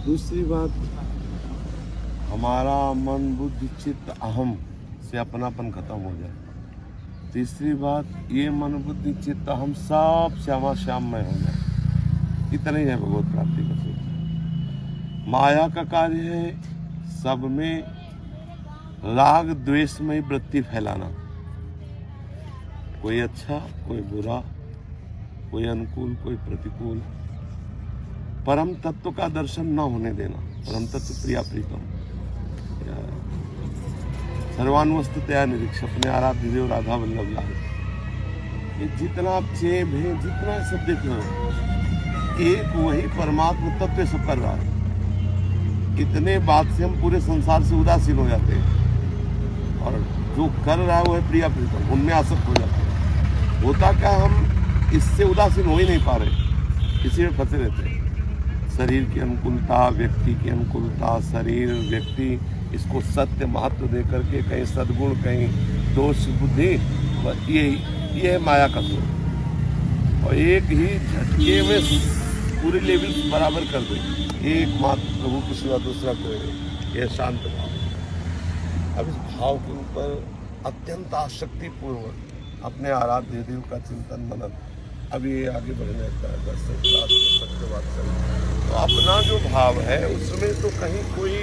दूसरी बात, हमारा मन बुद्धि चित्त अहम से अपनापन खत्म हो जाए। तीसरी बात, ये मन बुद्धि चित्त अहम सब श्यामा श्याममय हो जाए। इतना ही है भगवत प्राप्ति का सूत्र। माया का कार्य है सब में राग द्वेषमय वृत्ति फैलाना, कोई अच्छा कोई बुरा, कोई अनुकूल कोई प्रतिकूल। परम तत्व का दर्शन न होने देना। परम तत्व प्रिया प्रीतम सर्वानुवस्थितया निरीक्ष अपने आराध्य देव राधा वल्लभ लाल। ये जितना आप चेप है, जितना सब देख रहे हो, एक वही परमात्मा तत्व सब कर रहा है। इतने बात से हम पूरे संसार से उदासीन हो जाते हैं और जो कर रहा है वो है प्रिया प्रीतम, उनमें आसक्त हो जाते हैं। होता क्या, हम इससे उदासीन हो ही नहीं पा रहे, इसी में फंसे रहते हैं। शरीर की अनुकूलता, व्यक्ति की अनुकूलता, शरीर व्यक्ति, इसको सत्य महत्व दे करके कहीं सद्गुण कहीं दोष बुद्धि, ये है माया का स्वरूप। और एक ही झटके में पूरे लेवल बराबर कर दे। एक मात्र प्रभु के सिवा दूसरा कोई नहीं, यह शांत भाव। अब इस भाव के ऊपर अत्यंत आसक्तिपूर्वक अपने आराध्य देव का चिंतन मनन, अब ये आगे बढ़ने लगता है। तो अपना जो भाव है उसमें तो कहीं कोई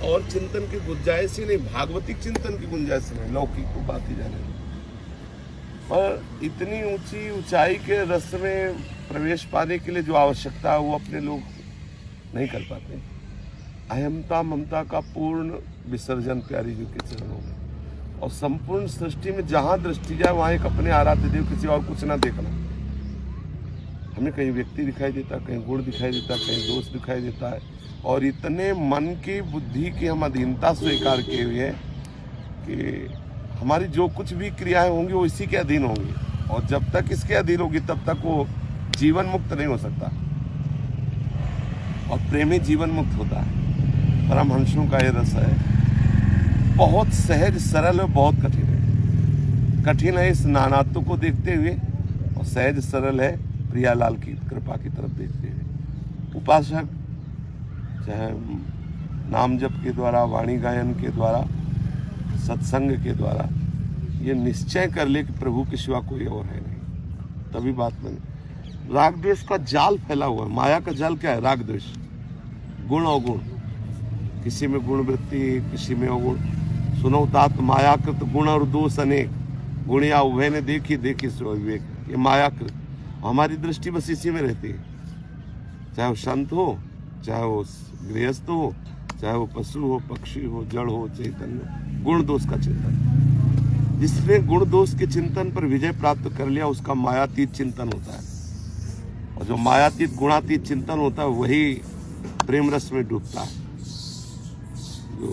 और चिंतन की गुंजाइश ही नहीं, भागवतिक चिंतन की गुंजाइश नहीं, लौकिक को बात ही जाने। पर इतनी ऊंची ऊंचाई के रस में प्रवेश पाने के लिए जो आवश्यकता है वो अपने लोग नहीं कर पाते। अहमता ममता का पूर्ण विसर्जन प्यारी जी के चरणों में, और संपूर्ण सृष्टि में जहां दृष्टि जाए वहां एक अपने आराध्य देव, किसी और कुछ ना देखना। हमें कहीं व्यक्ति दिखाई देता, कहीं गुण दिखाई देता, कहीं दोष दिखाई देता है, और इतने मन की बुद्धि की हम अधीनता स्वीकार किए हुए हैं कि हमारी जो कुछ भी क्रियाएं होंगी वो इसी के अधीन होंगी, और जब तक इसके अधीन होगी तब तक वो जीवन मुक्त नहीं हो सकता। और प्रेमी जीवन मुक्त होता है। परमहंसों का ये रस है, बहुत सहज सरल और बहुत कठिन है। कठिन है इस नानात्व को देखते हुए, और सहज सरल है प्रियालाल की कृपा की तरफ देखते हुए। उपासक चाहे नाम जप के द्वारा, वाणी गायन के द्वारा, सत्संग के द्वारा ये निश्चय कर ले कि प्रभु के सिवा कोई और है नहीं, तभी बात बने। राग द्वेष का जाल फैला हुआ है। माया का जाल क्या है? राग द्वेष, गुण अवगुण, किसी में गुण वृत्ति, किसी में अवगुण। सुनो तात मायाकृत गुण और दोष अनेक, गुणिया उभय ने देखी देखी सो विवेक। ये मायाकृत, हमारी दृष्टि बस इसी में रहती है। चाहे वो संत हो, चाहे वो गृहस्थ हो, चाहे वो पशु हो, पक्षी हो, जड़ हो, चैतन्य, गुण दोष का चिंतन। जिसने गुण दोष के चिंतन पर विजय प्राप्त कर लिया उसका मायातीत चिंतन होता है, और जो मायातीत गुणातीत चिंतन होता है वही प्रेम रस में डूबता है। जो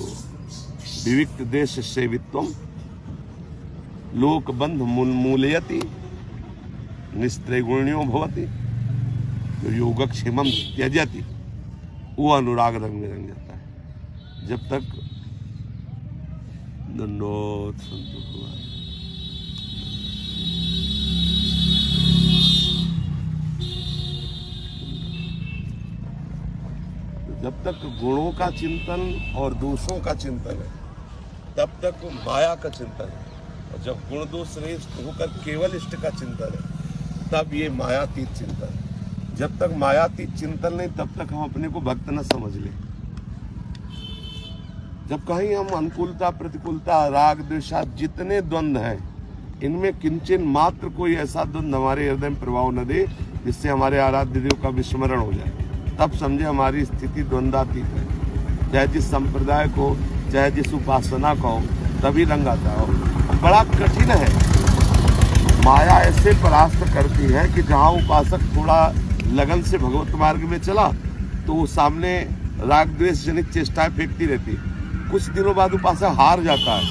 विविक्त देश सेवित्वम लोक बंध मूलयति निस्त्रैगुण्यो भवति, जो योगक्षेमम त्यजति वो अनुराग रंग में रंग जाता है। जब तक दंडोत संतोष हुआ, जब तक गुणों का चिंतन और दोषों का चिंतन है तब तक वो माया का चिंतन है, और जब गुण दोष रहित होकर केवल इष्ट का चिंतन है तब ये मायातीत चिंतन है। जब तक मायातीत चिंतन नहीं तब तक हम अपने को भक्त न समझ ले। जब कहीं हम अनुकूलता प्रतिकूलता राग द्वेषाद जितने द्वंद्व हैं, इनमें किंचन मात्र कोई ऐसा द्वंद्व हमारे हृदय में प्रभाव न दे जिससे हमारे आराध्य देव का विस्मरण हो जाए, तब समझे हमारी स्थिति द्वंद्वातीत है। चाहे जिस संप्रदाय को, चाहे जिस उपासना का हो, तभी रंग आता हो। बड़ा कठिन है। माया ऐसे परास्त करती है कि जहाँ उपासक थोड़ा लगन से भगवत मार्ग में चला तो वो सामने राग द्वेष जनित चेष्टाएं फेंकती रहती। कुछ दिनों बाद उपासक हार जाता है,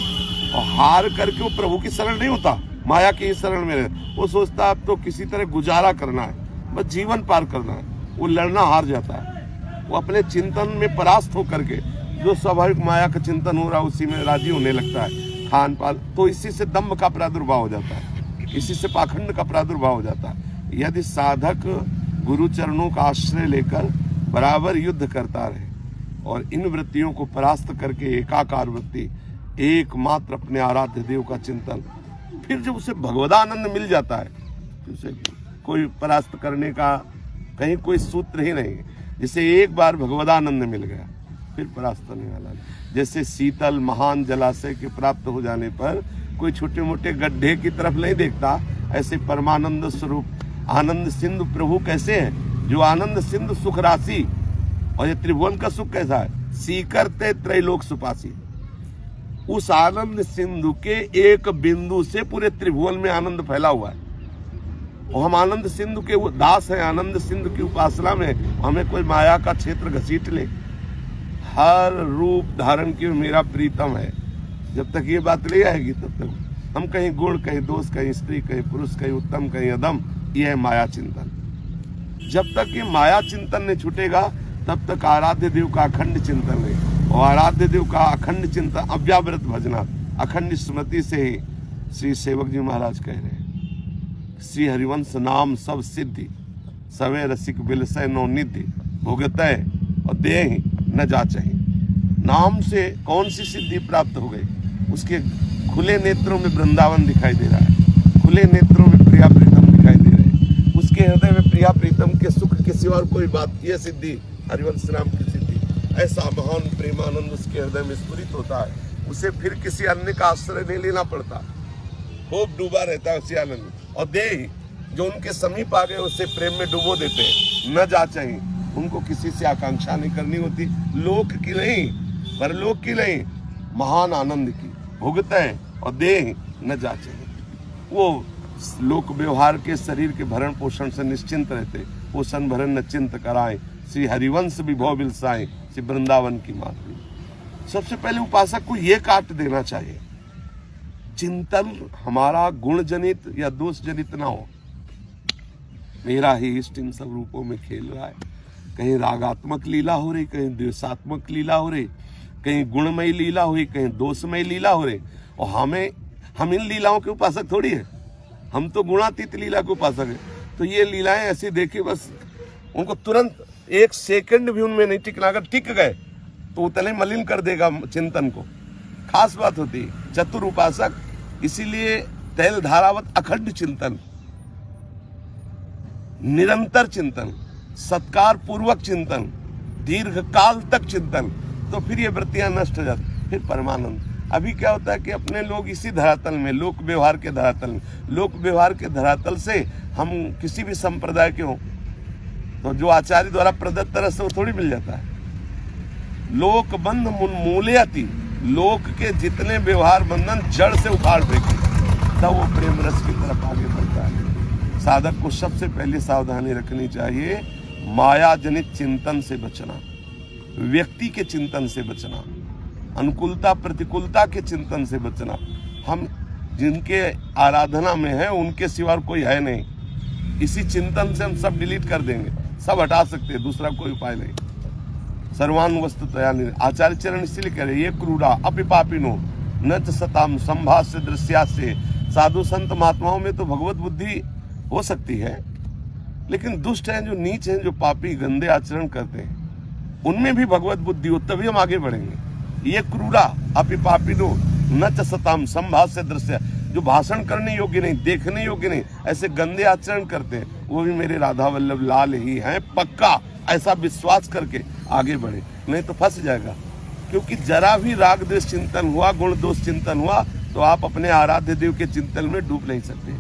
और हार करके वो प्रभु की शरण नहीं होता, माया की ही शरण में रहे। वो सोचता है अब तो किसी तरह गुजारा करना है, बस जीवन पार करना है। वो लड़ना हार जाता है। वो अपने चिंतन में परास्त होकर के जो स्वाभाविक माया का चिंतन हो रहा है उसी में राजी होने लगता है, खान पान। तो इसी से दम्भ का प्रादुर्भाव हो जाता है, इसी से पाखंड का प्रादुर्भाव हो जाता है। यदि साधक गुरु चरणों का आश्रय लेकर बराबर युद्ध करता रहे और इन वृत्तियों को परास्त करके एकाकार वृत्ति, एकमात्र अपने आराध्य देव का चिंतन, फिर जब उसे भगवदानंद मिल जाता है तो उसे कोई परास्त करने का कहीं कोई सूत्र ही नहीं है। जिसे एक बार भगवदानंद मिल गया फिर परास्त होने वाला नहीं। जैसे शीतल महान जलाशय के प्राप्त हो जाने पर कोई छोटे मोटे गड्ढे की तरफ नहीं देखता, ऐसे परमानंद स्वरूप आनंद सिंधु प्रभु कैसे है, जो आनंद सिंधु सुख राशि, और ये त्रिभुवन का सुख कैसा है, सीकरते त्रैलोक सुपासी। उस आनंद सिंधु के एक बिंदु से पूरे त्रिभुवन में आनंद फैला हुआ है। और हम आनंद सिंधु के वो दास हैं, आनंद सिंधु की उपासना में हमें कोई माया का क्षेत्र घसीट ले, हर रूप धारण की मेरा प्रीतम है। जब तक ये बात नहीं आएगी तब तक हम कहीं गुण, कहीं दोष, कहीं स्त्री, कहीं पुरुष, कहीं उत्तम, कहीं अधम, ये है माया चिंतन। जब तक ये माया चिंतन नहीं छूटेगा तब तक आराध्य देव का अखंड चिंतन नहीं, और आराध्य देव का अखंड चिंतन अव्यावृत भजना, अखंड स्मृति से ही श्री सेवक जी महाराज कह रहे हैं, श्री हरिवंश नाम सब सिद्धि, सवे रसिक बिलसय नो निधि, भुगतय और देहि न जाचहि। नाम से कौन सी सिद्धि प्राप्त हो गई, उसके खुले नेत्रों में वृंदावन दिखाई दे रहा है, खुले नेत्रों में प्रिया प्रीतम दिखाई दे रहे हैं, उसके हृदय में प्रिया प्रीतम के सुख के सिवा और कोई बात, ये सिद्धि हरिवंश नाम की सिद्धि, ऐसा महान प्रेमानंद उसके हृदय में स्फुरित होता है, उसे फिर किसी अन्य का आश्रय नहीं लेना पड़ता, खूब डूबा रहता है उसी आनंद में। और देहि जो उनके समीप आ गए उसे प्रेम में डुबो देते हैं, न जाचहि, उनको किसी से आकांक्षा नहीं करनी होती, लोक की नहीं, परलोक की नहीं, महान आनंद की, भुगतय और देहि न जाचहि। वो लोक व्यवहार के शरीर के भरण पोषण से निश्चिंत रहते, पोषण भरण न चिंत कराए, श्री हरिवंश विभव बिलसाए, श्री वृंदावन की माधुरी। सबसे पहले उपासक को ये काट देना चाहिए, चिंतन हमारा गुण जनित या दोष जनित ना हो। मेरा ही इष्ट इन सब रूपों में खेल रहा है, कहीं रागात्मक लीला हो रही, कहीं द्वेषात्मक लीला हो रही, कहीं गुणमयी लीला हो रही, कहीं दोषमयी लीला हो रही, और हम इन लीलाओं के उपासक थोड़ी है, हम तो गुणातीत लीला के उपासक है। तो ये लीलाएं ऐसी देखी, बस उनको तुरंत एक सेकंड भी उनमें नहीं टिकना, अगर टिक गए तो उतने मलिन कर देगा चिंतन को। खास बात होती है चतुर उपासक, इसीलिए तैल धारावत अखंड चिंतन, निरंतर चिंतन, सत्कार पूर्वक चिंतन, दीर्घ काल तक चिंतन, तो फिर ये वृत्तियां नष्ट हो जाती, फिर परमानंद। अभी क्या होता है कि अपने लोग इसी धरातल में, लोक व्यवहार के धरातल में, लोक व्यवहार के धरातल से हम किसी भी संप्रदाय के हों तो जो आचार्य द्वारा प्रदत्त रस वो थोड़ी मिल जाता है। लोक बंध मूलयति, लोक के जितने व्यवहार बंधन जड़ से उखाड़ फेंके, तब वो प्रेम रस की तरफ आगे बढ़ता है। साधक को सबसे पहले सावधानी रखनी चाहिए, माया जनित चिंतन से बचना, व्यक्ति के चिंतन से बचना, अनुकूलता प्रतिकूलता के चिंतन से बचना। हम जिनके आराधना में है उनके सिवा कोई है नहीं, इसी चिंतन से हम सब डिलीट कर देंगे, सब हटा सकते हैं, दूसरा कोई उपाय नहीं। सर्वानुवस्तु तया नहीं। आचार्य चरण इसलिए कह रहे, ये क्रूरा अपिपापिनो न च सताम संभाष्य दृश्या से। साधु संत महात्माओं में तो भगवत बुद्धि हो सकती है, लेकिन दुष्ट हैं, जो नीच हैं, जो पापी गंदे आचरण करते हैं, उनमें भी भगवत बुद्धि हो, तभी हम आगे बढ़ेंगे। ये क्रूरा अपिपापिनो न च सताम संभाष्य दृश्य, जो भाषण करने योग्य नहीं, देखने योग्य नहीं, ऐसे गंदे आचरण करते हैं, वो भी मेरे राधा वल्लभ लाल ही हैं, पक्का ऐसा विश्वास करके आगे बढ़े, नहीं तो फंस जाएगा। क्योंकि जरा भी राग द्वेष चिंतन हुआ, गुण दोष चिंतन हुआ, तो आप अपने आराध्य देव के चिंतन में डूब नहीं सकते।